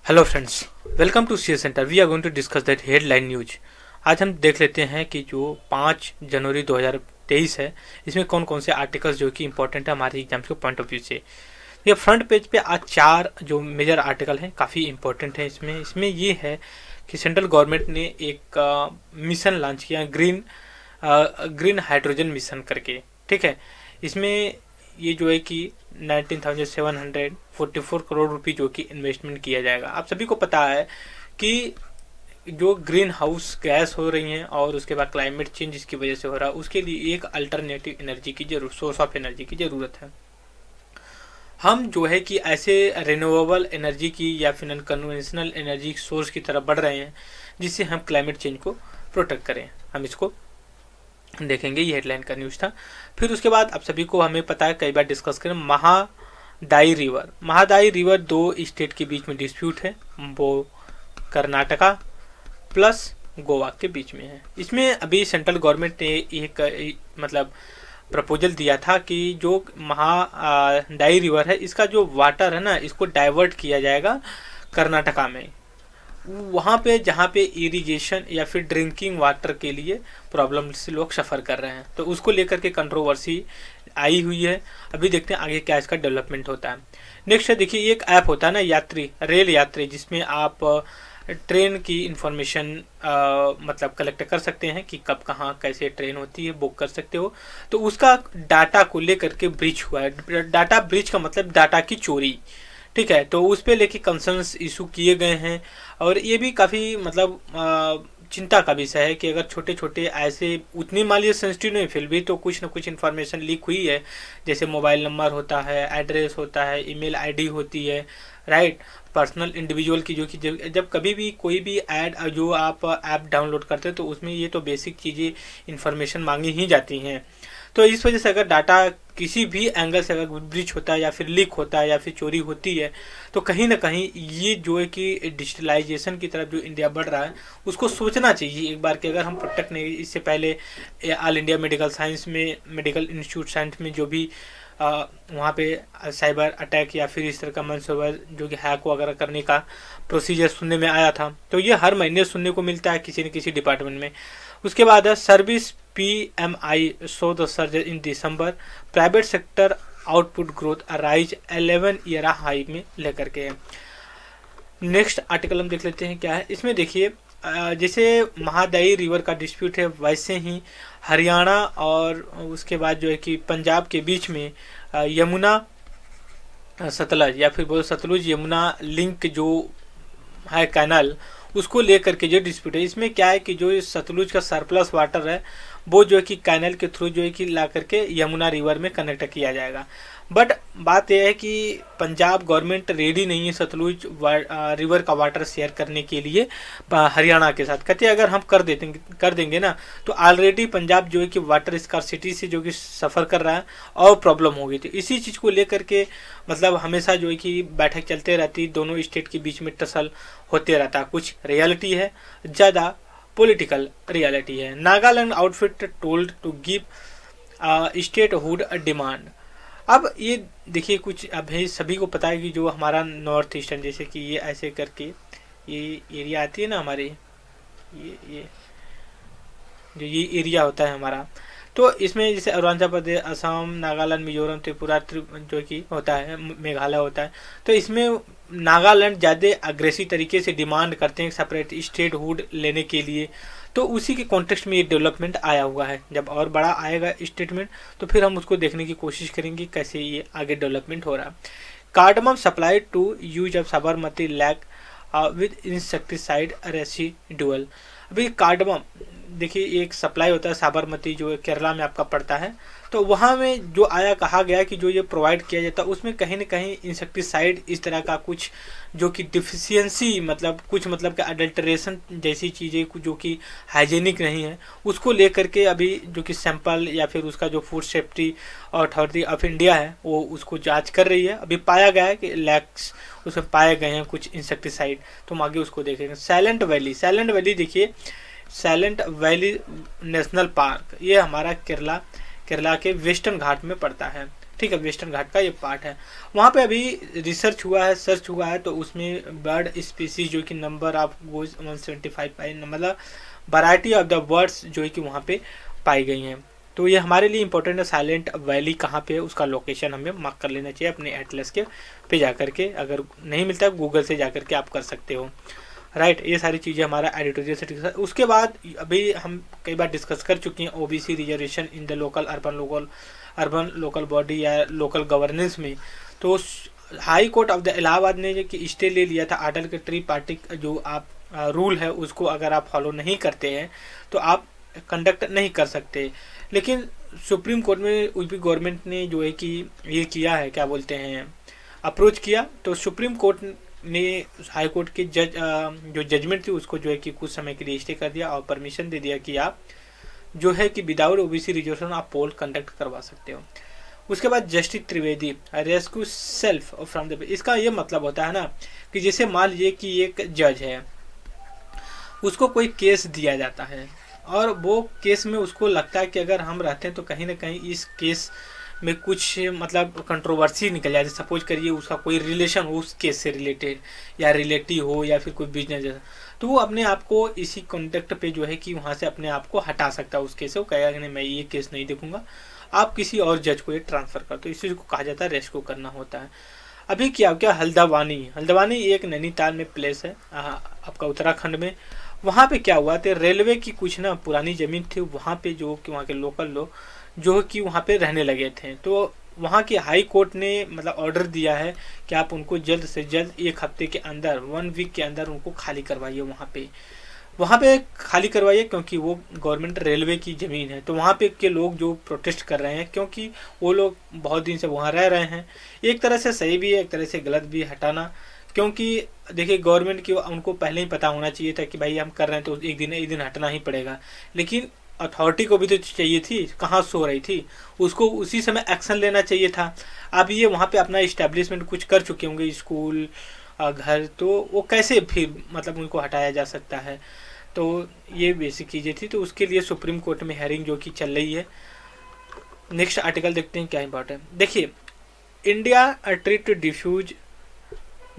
Hello friends, welcome to C centre. We are going to discuss that headline news. आज हम देख लेते हैं कि जो 5 जनवरी 2023 है, इसमें कौन कौन से आर्टिकल्स जो कि इंपॉर्टेंट है हमारे एग्जाम्स के पॉइंट ऑफ व्यू से। ये फ्रंट पेज पे आज 4 जो मेजर आर्टिकल हैं काफ़ी इंपॉर्टेंट है। इसमें ये है कि सेंट्रल गवर्नमेंट ने एक मिशन लॉन्च किया, ग्रीन हाइड्रोजन मिशन करके। ठीक है, इसमें ये जो है कि 19,744 करोड़ रुपए जो कि इन्वेस्टमेंट किया जाएगा। आप सभी को पता है कि जो ग्रीन हाउस गैस हो रही हैं और उसके बाद क्लाइमेट चेंज जिसकी वजह से हो रहा है, उसके लिए एक अल्टरनेटिव एनर्जी की जरूरत, सोर्स ऑफ एनर्जी की ज़रूरत है। हम जो है कि ऐसे रिन्यूएबल एनर्जी की या फिर अनकन्वेंशनल एनर्जी सोर्स की तरफ बढ़ रहे हैं जिससे हम क्लाइमेट चेंज को प्रोटेक्ट करें। हम इसको देखेंगे, ये हेडलाइन का न्यूज़ था। फिर उसके बाद आप सभी को हमें पता है, कई बार डिस्कस करें, महादाई रिवर 2 स्टेट के बीच में डिस्प्यूट है, वो कर्नाटका प्लस गोवा के बीच में है। इसमें अभी सेंट्रल गवर्नमेंट ने एक मतलब प्रपोजल दिया था कि जो महादाई रिवर है, इसका जो वाटर है ना, इसको डाइवर्ट किया जाएगा कर्नाटका में, वहाँ पे जहाँ पे इरिगेशन या फिर ड्रिंकिंग वाटर के लिए प्रॉब्लम से लोग सफ़र कर रहे हैं। तो उसको लेकर के कंट्रोवर्सी आई हुई है। अभी देखते हैं आगे क्या इसका डेवलपमेंट होता है। नेक्स्ट है, देखिए, एक ऐप होता है ना, रेल यात्री, जिसमें आप ट्रेन की इंफॉर्मेशन मतलब कलेक्ट कर सकते हैं कि कब कहाँ कैसे ट्रेन होती है, बुक कर सकते हो। तो उसका डाटा को लेकर के ब्रीच हुआ है। डाटा ब्रीच का मतलब डाटा की चोरी। ठीक है, तो उस पे लेके कंसर्न्स इशू किए गए हैं और ये भी काफ़ी मतलब चिंता का विषय है कि अगर छोटे छोटे ऐसे उतनी मालियत सेंसिटिव नहीं, फिर भी तो कुछ ना कुछ इन्फॉर्मेशन लीक हुई है, जैसे मोबाइल नंबर होता है, एड्रेस होता है, ईमेल आईडी होती है, राइट, पर्सनल इंडिविजुअल की, जो कि जब कभी भी कोई भी ऐड जो आप ऐप डाउनलोड करते हैं तो उसमें ये तो बेसिक चीज़ें इन्फॉर्मेशन मांगी ही जाती हैं। तो इस वजह से अगर डाटा किसी भी एंगल से अगर ब्रीच होता है या फिर लीक होता है या फिर चोरी होती है, तो कहीं ना कहीं ये जो है कि डिजिटलाइजेशन की तरफ जो इंडिया बढ़ रहा है, उसको सोचना चाहिए एक बार कि अगर हम प्रोटेक्ट नहीं, इससे पहले ऑल इंडिया मेडिकल साइंस में, मेडिकल इंस्टीट्यूट साइंस में जो भी वहाँ पे साइबर अटैक या फिर इस तरह का मनसूबा जो कि हैक वगैरह करने का प्रोसीजर सुनने में आया था, तो ये हर महीने सुनने को मिलता है किसी न किसी डिपार्टमेंट में। उसके बाद है service PMI show the surge in December, private sector output growth rise 11 year high में लेकर के। नेक्स्ट आर्टिकल हम देख लेते हैं क्या है। इसमें देखिए, जैसे महादाई रिवर का डिस्प्यूट है, वैसे ही हरियाणा और उसके बाद जो है कि पंजाब के बीच में यमुना सतलज या फिर बोलो सतलुज यमुना लिंक जो है कैनाल, उसको लेकर के जो डिस्प्यूट है। इसमें क्या है कि जो सतलुज का सरप्लस वाटर है, वो जो है कि कैनल के थ्रू जो है कि ला करके यमुना रिवर में कनेक्ट किया जाएगा। बट बात यह है कि पंजाब गवर्नमेंट रेडी नहीं है सतलुज रिवर का वाटर शेयर करने के लिए हरियाणा के साथ। कहते हैं अगर हम कर देंगे ना, तो ऑलरेडी पंजाब जो है कि वाटर स्कार्सिटी से जो कि सफ़र कर रहा है और प्रॉब्लम हो गई थी। इसी चीज़ को लेकर के मतलब हमेशा जो है कि बैठक चलते रहती, दोनों स्टेट के बीच में टसल होते रहता। कुछ रियलिटी है, ज़्यादा पॉलिटिकल रियलिटी है। Nagaland outfit told to give statehood demand. अब ये देखिए, कुछ अभी सभी को पता है कि जो हमारा नॉर्थ ईस्टर्न, जैसे कि ये ऐसे करके ये एरिया आती है ना हमारी, ये जो ये एरिया होता है हमारा, तो इसमें जैसे अरुणाचल प्रदेश, असम, नागालैंड, मिजोरम, त्रिपुरा जो कि होता है, मेघालय होता है। तो इसमें नागालैंड ज़्यादा अग्रेसिव तरीके से डिमांड करते हैं सेपरेट स्टेट हुड लेने के लिए। तो उसी के कॉन्टेक्स्ट में ये डेवलपमेंट आया हुआ है। जब और बड़ा आएगा स्टेटमेंट तो फिर हम उसको देखने की कोशिश करेंगे कैसे ये आगे डेवलपमेंट हो रहा है। Cardamom supply to use of Sabarmati lac with insecticide residual. अभी कार्डमम देखिए, एक सप्लाई होता है साबरमती जो केरला में आपका पड़ता है, तो वहाँ में जो आया, कहा गया कि जो ये प्रोवाइड किया जाता है उसमें कहीं ना कहीं इंसेक्टिसाइड इस तरह का कुछ जो कि डिफिशियंसी, मतलब कुछ मतलब कि अडल्ट्रेशन जैसी चीज़ें जो कि हाइजीनिक नहीं है, उसको लेकर के अभी जो कि सैंपल या फिर उसका जो food safety authority of India है वो उसको जांच कर रही है। अभी पाया गया है कि लैक्स उसमें पाए गए हैं कुछ इंसेक्टिसाइड, तो हम आगे उसको देखेंगे। साइलेंट वैली देखिए, साइलेंट वैली नेशनल पार्क, ये हमारा केरला के वेस्टर्न घाट में पड़ता है। ठीक है, वेस्टर्न घाट का ये पार्ट है। वहाँ पे अभी रिसर्च हुआ है, सर्च हुआ है, तो उसमें बर्ड स्पीसीज जो कि नंबर ऑफ गोज 175 पाई, मतलब वैरायटी ऑफ द बर्ड्स जो है कि वहाँ पे पाई गई हैं। तो ये हमारे लिए इंपॉर्टेंट है। साइलेंट वैली कहाँ पे है, उसका लोकेशन हमें मार्क कर लेना चाहिए अपने एटलस के पे जा करके। अगर नहीं मिलता है गूगल से जा करके आप कर सकते हो, राइट। ये सारी चीज़ें हमारा एडिटोरियल से डिस्कस। उसके बाद अभी हम कई बार डिस्कस कर चुके हैं OBC reservation in the local urban local body या लोकल गवर्नेंस में। तो high court of the Allahabad ने जो कि स्टे ले लिया था आर्टिकल 3 पार्टी जो आप रूल है उसको अगर आप फॉलो नहीं करते हैं तो आप कंडक्ट नहीं कर सकते। लेकिन सुप्रीम कोर्ट में यूपी गवर्नमेंट ने जो है कि ये किया है, क्या बोलते हैं, अप्रोच किया। तो सुप्रीम कोर्ट ने हाई कोर्ट के जो जजमेंट थी उसको जो है कि कुछ समय के लिए स्टे कर दिया और परमिशन दे दिया कि आप जो है कि विदाउट ओबीसी रिजर्वेशन आप पोल कंडक्ट करवा सकते हो। उसके बाद justice Trivedi rescue self from the, इसका ये मतलब होता है ना कि जैसे मान लीजिए कि एक जज है, उसको कोई केस दिया जाता है और वो केस में उसको लगता है कि अगर हम रहते हैं तो कहीं ना कहीं इस केस में कुछ मतलब कंट्रोवर्सी निकल जाए। सपोज करिए उसका कोई रिलेशन हो उस केस से रिलेटेड, या रिलेटिव हो, या फिर कोई बिजनेस जैसा, तो वो अपने आप को इसी कॉन्टेक्ट पे जो है कि वहाँ से अपने आप को हटा सकता है उस केस से। वो कहेगा कि नहीं मैं ये केस नहीं देखूंगा, आप किसी और जज को ये ट्रांसफ़र कर दो। इसी को कहा जाता है रेस्क्यू करना होता है। अभी क्या हल्द्वानी एक नैनीताल में प्लेस है आपका उत्तराखंड में। वहाँ पे क्या हुआ था, रेलवे की कुछ ना पुरानी ज़मीन थी वहाँ पे, जो कि वहाँ के लोकल लोग जो कि वहाँ पे रहने लगे थे। तो वहाँ की हाई कोर्ट ने मतलब ऑर्डर दिया है कि आप उनको जल्द से जल्द 1 हफ्ते के अंदर 1 वीक के अंदर उनको खाली करवाइए। वहाँ पे खाली करवाइए क्योंकि वो गवर्नमेंट रेलवे की ज़मीन है। तो वहाँ पे के लोग जो प्रोटेस्ट कर रहे हैं, क्योंकि वो लोग बहुत दिन से वहाँ रह रहे हैं। एक तरह से सही भी है, एक तरह से गलत भी हटाना, क्योंकि देखिए गवर्नमेंट की उनको पहले ही पता होना चाहिए था कि भाई हम कर रहे हैं तो एक दिन हटना ही पड़ेगा। लेकिन अथॉरिटी को भी तो चाहिए थी, कहाँ सो रही थी, उसको उसी समय एक्शन लेना चाहिए था। अब ये वहाँ पे अपना इस्टेब्लिशमेंट कुछ कर चुके होंगे, स्कूल घर, तो वो कैसे फिर मतलब उनको हटाया जा सकता है। तो ये बेसिक चीज़ें थी। तो उसके लिए सुप्रीम कोर्ट में हेयरिंग जो कि चल रही है। नेक्स्ट आर्टिकल देखते हैं क्या इंपॉर्टेंट। देखिए, India treat to diffuse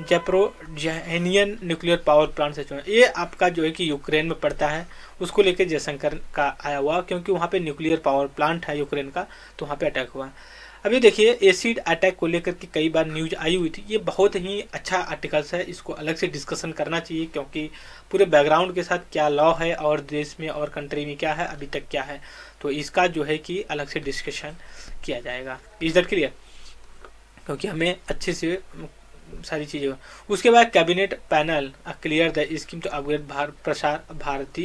Zaporozhian nuclear power plant से चुना। ये आपका जो है कि यूक्रेन में पड़ता है, उसको लेकर जयशंकर का आया हुआ, क्योंकि वहाँ पे न्यूक्लियर पावर प्लांट है यूक्रेन का, तो वहाँ पे अटैक हुआ। अभी देखिए एसिड अटैक को लेकर के कई बार न्यूज आई हुई थी। ये बहुत ही अच्छा आर्टिकल्स है, इसको अलग से डिस्कशन करना चाहिए, क्योंकि पूरे बैकग्राउंड के साथ क्या लॉ है और देश में और कंट्री में क्या है, अभी तक क्या है, तो इसका जो है कि अलग से डिस्कशन किया जाएगा। Is that clear? क्योंकि हमें अच्छे से सारी चीज़ें। उसके बाद cabinet panel clear the scheme to upgrade Prasar Bharati.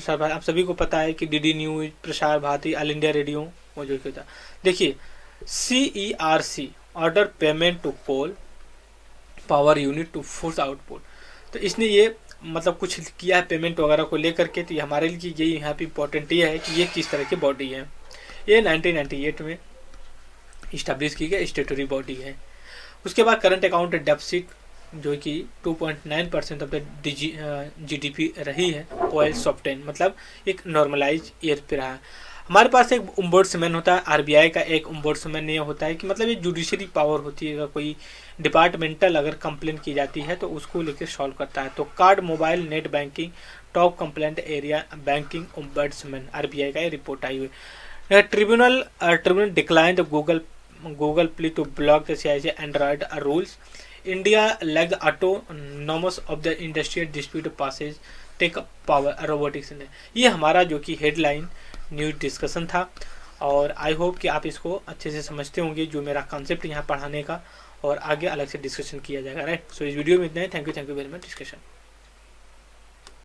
आप सभी को पता है कि DD news, Prasar Bharati, all India radio वो जो होता है। देखिए CERC order payment to coal power unit to force output. तो इसने ये मतलब कुछ किया है पेमेंट वगैरह को लेकर के। तो ये हमारे लिए ये यहाँ पे इम्पोर्टेंट ये है कि ये किस तरह की बॉडी है। ये 1998 में इस्टेब्लिश की गई स्टेटरी बॉडी है। उसके बाद करंट अकाउंट डेफिसिट जो कि 2.9% ऑफ द GDP रही है। ऑयल सॉफ्टेन मतलब एक नॉर्मलाइज ईयर पे रहा है। हमारे पास एक ओम्बुड्समैन होता है, RBI का एक ओम्बुड्समैन ये होता है कि मतलब ये जुडिशरी पावर होती है। अगर कोई डिपार्टमेंटल अगर कंप्लेंट की जाती है तो उसको लेकर सॉल्व करता है। तो card, mobile, net banking, top complaint area banking ombudsman, RBI का ये रिपोर्ट आई हुई। Tribunal decline the Google plea to block the CIC Android rules. India lags autonomous of the industrial dispute passage take power robotics ने। ये हमारा जो कि headline news discussion था, और आई होप कि आप इसको अच्छे से समझते होंगे जो मेरा कॉन्सेप्ट यहाँ पढ़ाने का, और आगे अलग से डिस्कशन किया जाएगा, राइट। सो इस वीडियो में इतना ही। Thank you very much discussion.